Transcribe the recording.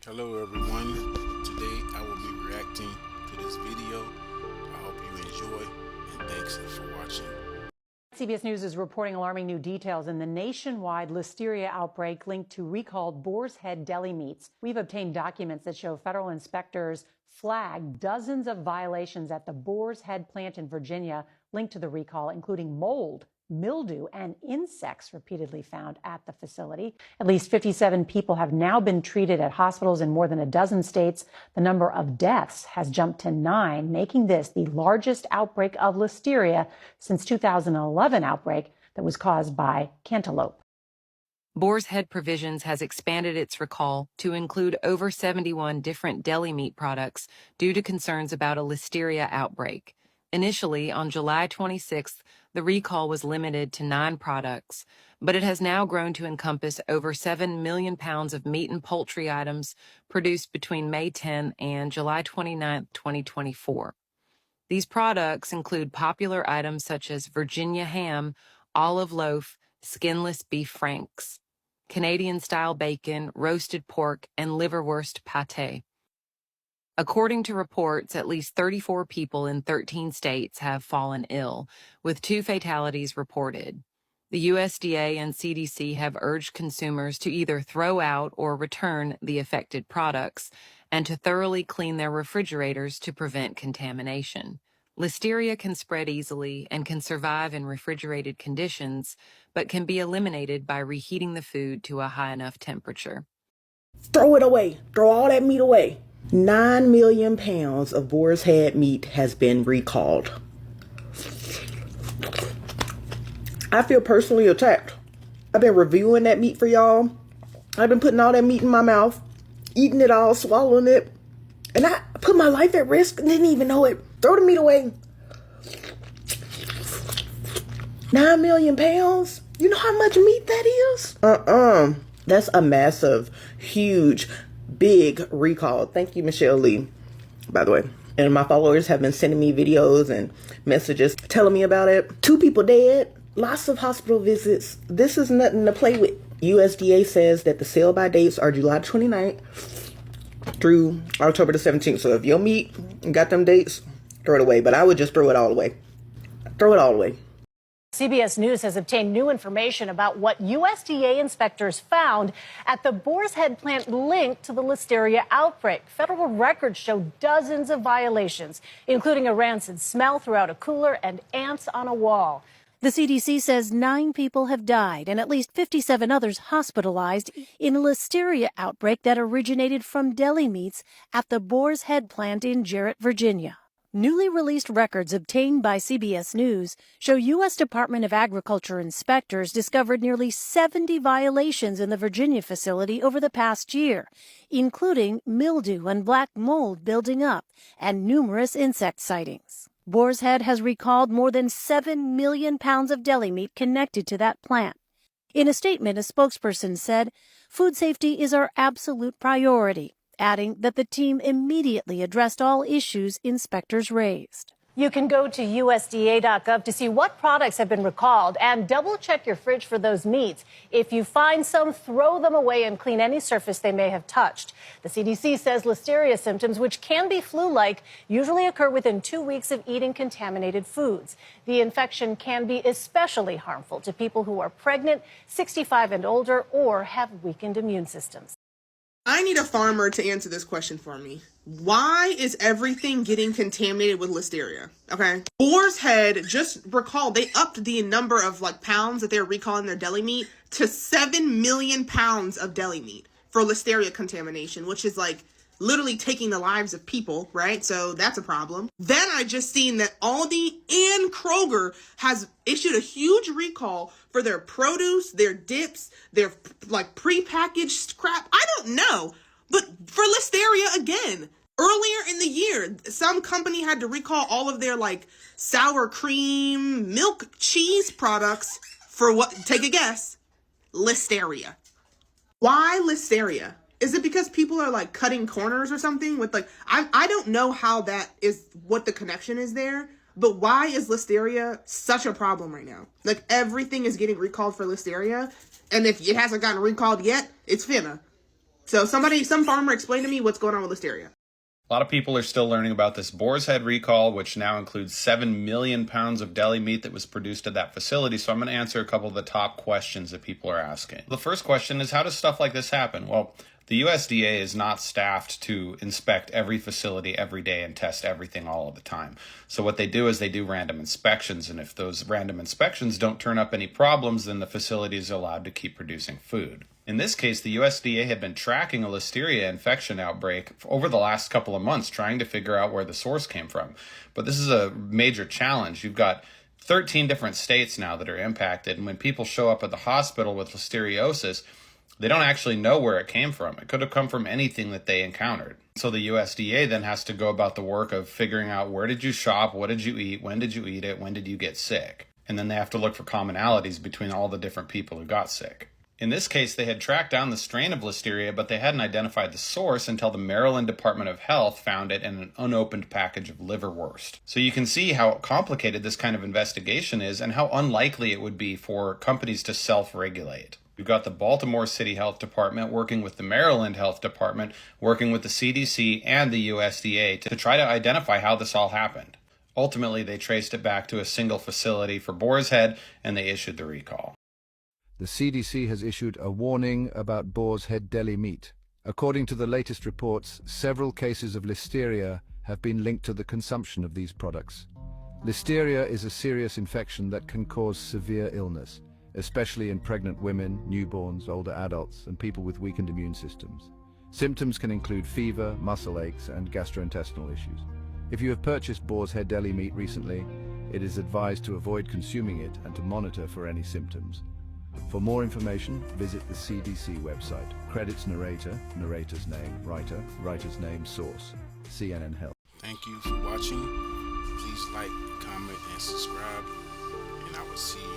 Hello everyone, today I will be reacting to this video. I hope you enjoy and thanks for watching. CBS News is reporting alarming new details in the nationwide listeria outbreak linked to recalled Boar's Head deli meats. We've obtained documents that show federal inspectors flagged dozens of violations at the Boar's Head plant in Virginia linked to the recall, including mold, mildew, and insects repeatedly found at the facility. At least 57 people have now been treated at hospitals in more than a dozen states. The number of deaths has jumped to 9, making this the largest outbreak of listeria since 2011 outbreak that was caused by cantaloupe. Boar's Head Provisions has expanded its recall to include over 71 different deli meat products due to concerns about a listeria outbreak. Initially, on July 26th, the recall was limited to 9 products, but it has now grown to encompass over 7 million pounds of meat and poultry items produced between May 10 and July 29, 2024. These products include popular items such as Virginia ham, olive loaf, skinless beef franks, Canadian-style bacon, roasted pork, and liverwurst pâté. According to reports, at least 34 people in 13 states have fallen ill, with 2 fatalities reported. The USDA and CDC have urged consumers to either throw out or return the affected products and to thoroughly clean their refrigerators to prevent contamination. Listeria can spread easily and can survive in refrigerated conditions, but can be eliminated by reheating the food to a high enough temperature. Throw it away. Throw all that meat away. 9 million pounds of Boar's Head meat has been recalled. I feel personally attacked. I've been reviewing that meat for y'all. I've been putting all that meat in my mouth, eating it all, swallowing it, and I put my life at risk and didn't even know it. Throw the meat away. 9 million pounds? You know how much meat that is? That's a massive, huge, big recall. Thank you, Michelle Lee, by the way. And my followers have been sending me videos and messages telling me about it. 2 people dead, lots of hospital visits. This is nothing to play with. USDA says that the sell-by dates are July 29th through October the 17th. So if your meat got them dates, throw it away. But I would just throw it all away. Throw it all away. CBS News has obtained new information about what USDA inspectors found at the Boar's Head plant linked to the listeria outbreak. Federal records show dozens of violations, including a rancid smell throughout a cooler and ants on a wall. The CDC says 9 people have died and at least 57 others hospitalized in a listeria outbreak that originated from deli meats at the Boar's Head plant in Jarrett, Virginia. Newly released records obtained by CBS News show U.S. Department of Agriculture inspectors discovered nearly 70 violations in the Virginia facility over the past year, including mildew and black mold building up and numerous insect sightings. Boar's Head has recalled more than 7 million pounds of deli meat connected to that plant. In a statement, a spokesperson said, "Food safety is our absolute priority," adding that the team immediately addressed all issues inspectors raised. You can go to USDA.gov to see what products have been recalled and double-check your fridge for those meats. If you find some, throw them away and clean any surface they may have touched. The CDC says listeria symptoms, which can be flu-like, usually occur within 2 weeks of eating contaminated foods. The infection can be especially harmful to people who are pregnant, 65 and older, or have weakened immune systems. I need a farmer to answer this question for me. Why is everything getting contaminated with listeria? Okay. Boar's Head just recalled, they upped the number of pounds that they're recalling their deli meat to 7 million pounds of deli meat for listeria contamination, which is literally taking the lives of people, right? So that's a problem. Then I just seen that Aldi and Kroger has issued a huge recall for their produce, their dips, their prepackaged crap. I don't know, but for listeria again. Earlier in the year, some company had to recall all of their sour cream, milk, cheese products for what? Take a guess. Listeria. Why listeria? Is it because people are cutting corners or something with I don't know how that is, what the connection is there, but why is listeria such a problem right now? Everything is getting recalled for listeria, and if it hasn't gotten recalled yet, it's finna. So some farmer explain to me what's going on with listeria. A lot of people are still learning about this Boar's Head recall, which now includes 7 million pounds of deli meat that was produced at that facility. So I'm going to answer a couple of the top questions that people are asking. The first question is, how does stuff like this happen? Well, the USDA is not staffed to inspect every facility every day and test everything all of the time. So what they do is they do random inspections, and if those random inspections don't turn up any problems, then the facility is allowed to keep producing food. In this case, the USDA had been tracking a listeria infection outbreak over the last couple of months, trying to figure out where the source came from. But this is a major challenge. You've got 13 different states now that are impacted, and when people show up at the hospital with listeriosis, they don't actually know where it came from. It could have come from anything that they encountered. So the USDA then has to go about the work of figuring out, where did you shop, what did you eat, when did you eat it, when did you get sick? And then they have to look for commonalities between all the different people who got sick. In this case, they had tracked down the strain of listeria, but they hadn't identified the source until the Maryland Department of Health found it in an unopened package of liverwurst. So you can see how complicated this kind of investigation is and how unlikely it would be for companies to self-regulate. We've got the Baltimore City Health Department working with the Maryland Health Department, working with the CDC and the USDA to try to identify how this all happened. Ultimately, they traced it back to a single facility for Boar's Head, and they issued the recall. The CDC has issued a warning about Boar's Head deli meat. According to the latest reports, several cases of listeria have been linked to the consumption of these products. Listeria is a serious infection that can cause severe illness, especially in pregnant women, newborns, older adults, and people with weakened immune systems. Symptoms can include fever, muscle aches, and gastrointestinal issues. If you have purchased Boar's Head deli meat recently, it is advised to avoid consuming it and to monitor for any symptoms. For more information, visit the CDC website. Credits narrator, narrator's name, writer, writer's name, source, CNN Health. Thank you for watching. Please like, comment, and subscribe, and I will see you